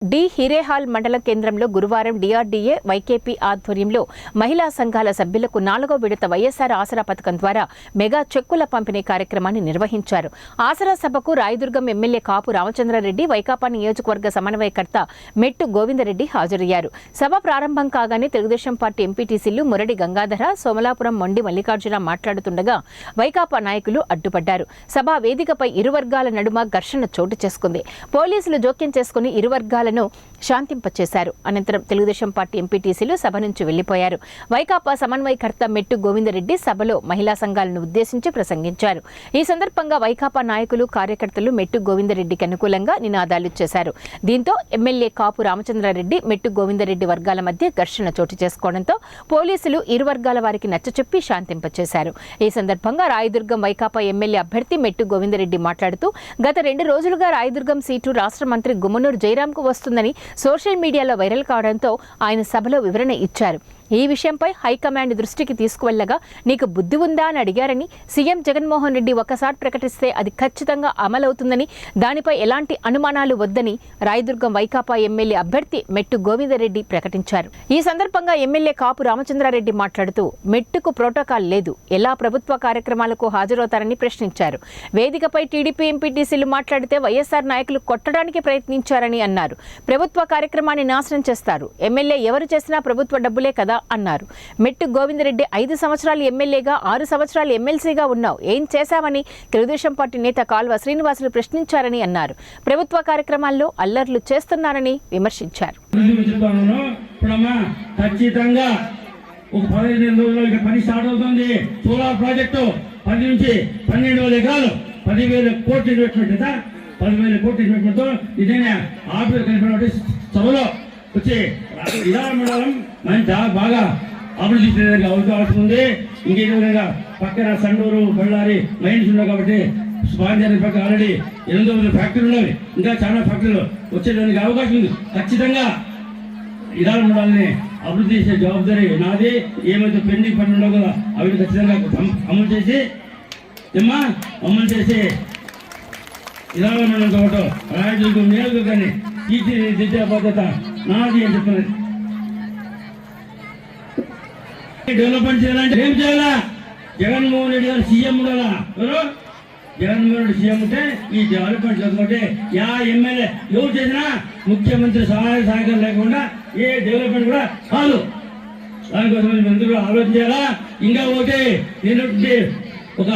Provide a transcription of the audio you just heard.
D Hirehal మండల కేంద్రంలో గురువారం డిఆర్డీఏ వైకేపీ ఆధ్వర్యంలో మహిళా సంఘాల సభ్యులకు 4వ విడత వైఎస్ఆర్ ఆసరా పథకం ద్వారా మెగా చెక్కుల పంపిణీ కార్యక్రమాన్ని నిర్వహించారు. ఆసరా సభకు రాయదుర్గం ఎమ్మెల్యే కాపు రామచంద్రారెడ్డి, వైకాపా నియోజకవర్గ సమన్వయకర్త మెట్టు గోవిందరెడ్డి హాజరయ్యారు. సభ ప్రారంభం కాగానే తెలుగుదేశం పార్టీ ఎంపీటీసీలు మురడి గంగాధర, సోమలాపురం మొండి మల్లికార్జున మాట్లాడుతుండగా వైకాపా నాయకులు అడ్డుపడ్డారు. సభా వేదికపై ఇరు వర్గాల నడుమ ఘర్షణ చోటు చేసుకుంది. పోలీసులు జోక్యం చేసుకుని ఇరు వర్గాల శాంతింపచేశారు. అనంతరం తెలుగుదేశం పార్టీ ఎంపీటీసీలు సభ నుంచి వెళ్లిపోయారు. వైకాపా సమన్వయకర్త మెట్టు గోవిందరెడ్డి సభలో మహిళా సంఘాలను ఉద్దేశించి ప్రసంగించారు. ఈ సందర్భంగా వైకాపా నాయకులు, కార్యకర్తలు మెట్టు గోవిందరెడ్డికి అనుకూలంగా నినాదాలు చేశారు. దీంతో ఎమ్మెల్యే కాపు రామచంద్రారెడ్డి, మెట్టు గోవిందరెడ్డి వర్గాల మధ్య ఘర్షణ చోటు చేసుకోవడంతో పోలీసులు ఇరు వర్గాల వారికి నచ్చచెప్పి శాంతింపచేశారు. ఈ సందర్భంగా రాయదుర్గం వైకాపా ఎమ్మెల్యే అభ్యర్థి మెట్టు గోవిందరెడ్డి మాట్లాడుతూ, గత 2 రోజులుగా రాయదుర్గం సీటు రాష్ట్ర మంత్రి గుమ్మనూరు జయరాంకు వస్తుందని సోషల్ మీడియాలో వైరల్ కావడంతో ఆయన సభలో వివరణ ఇచ్చారు. ఈ విషయంపై హైకమాండ్ దృష్టికి తీసుకువెళ్లగా నీకు బుద్ధి ఉందా అని అడిగారని, సీఎం జగన్మోహన్ రెడ్డి ఒకసారి ప్రకటిస్తే అది ఖచ్చితంగా అమలవుతుందని, దానిపై ఎలాంటి అనుమానాలు వద్దని రాయదుర్గం వైకాపా ఎమ్మెల్యే అభ్యర్థి మెట్టు గోవిందరెడ్డి ప్రకటించారు. ఈ సందర్భంగా ఎమ్మెల్యే కాపు రామచంద్రారెడ్డి మాట్లాడుతూ, మెట్టుకు ప్రోటోకాల్ లేదు, ఎలా ప్రభుత్వ కార్యక్రమాలకు హాజరవుతారని ప్రశ్నించారు. వేదికపై టీడీపీ ఎంపీటీసీలు మాట్లాడితే వైఎస్ఆర్ నాయకులు కొట్టడానికి ప్రయత్నించారని అన్నారు. ప్రభుత్వ కార్యక్రమాన్ని నాశనం చేస్తారు, ఎమ్మెల్యే ఎవరు చేసినా ప్రభుత్వ డబ్బులే కదా అన్నారు. మెట్టు గోవిందరెడ్డి 5 సంవత్సరాలు ఎమ్మెల్యేగా, 6 సంవత్సరాలు ఎమ్మెల్సీగా ఉన్నావు, ఏం చేశామని తెలుగుదేశం పార్టీ నేత కాల్వ శ్రీనివాసులు ప్రశ్నించారని అన్నారు. ప్రభుత్వ కార్యక్రమాల్లో అల్లర్లు చేస్తున్నారని విమర్శించారు. ఒక 15 రోజుల్లో పని స్టార్ట్ అవుతుంది. సోలార్ ప్రాజెక్టు 10 నుంచి 12,000 ఎకరాలు 10,000 కోట్లు ఇన్వెస్ట్మెంట్ కదా, 10,000 కోట్లు ఇన్వెస్ట్మెంట్తో ఇదేనా ఆఫీస్ కలిపినటువంటి సభలో వచ్చి ఇదాల మండలం మంచి బాగా అభివృద్ధి చేసేదానికి అవకాశం ఉంది. ఇంకే విధంగా పక్కన సండూరు, బళ్ళారి మైన్స్ ఉన్నాయి కాబట్టి స్పాంజర్ పక్క ఆల్రెడీ 800 ఫ్యాక్టరీలు ఉన్నవి, ఇంకా చాలా ఫ్యాక్టరీలు వచ్చేదానికి అవకాశం ఉంది. ఖచ్చితంగా ఇదాల మండలాన్ని అభివృద్ధి చేసే జవాబారి నాది. ఏమైతే పెండింగ్ పనులు ఉండవు కదా అవి ఖచ్చితంగా అమలు చేసి ఇదాల మండలంతో పాటు రాయదుర్గం నియోజకవర్గాన్ని తీర్చిదిద్దే బాధ్యత నాది అని చెప్పినది. డెవలప్మెంట్ చేయాలంటే ఏం చేయాలా? జగన్మోహన్ రెడ్డి గారు సీఎం ఉండాలా? ఎవరు? జగన్మోహన్ రెడ్డి సీఎం ఉంటే ఈ డెవలప్మెంట్ లేకపోతే ఎమ్మెల్యే ఎవరు చేసినా ముఖ్యమంత్రి సహాయ సహకారం లేకుండా ఏ డెవలప్మెంట్ కూడా కాదు. దానికోసం అందరూ ఆలోచించాలా. ఇంకా ఒకటి నేను ఒక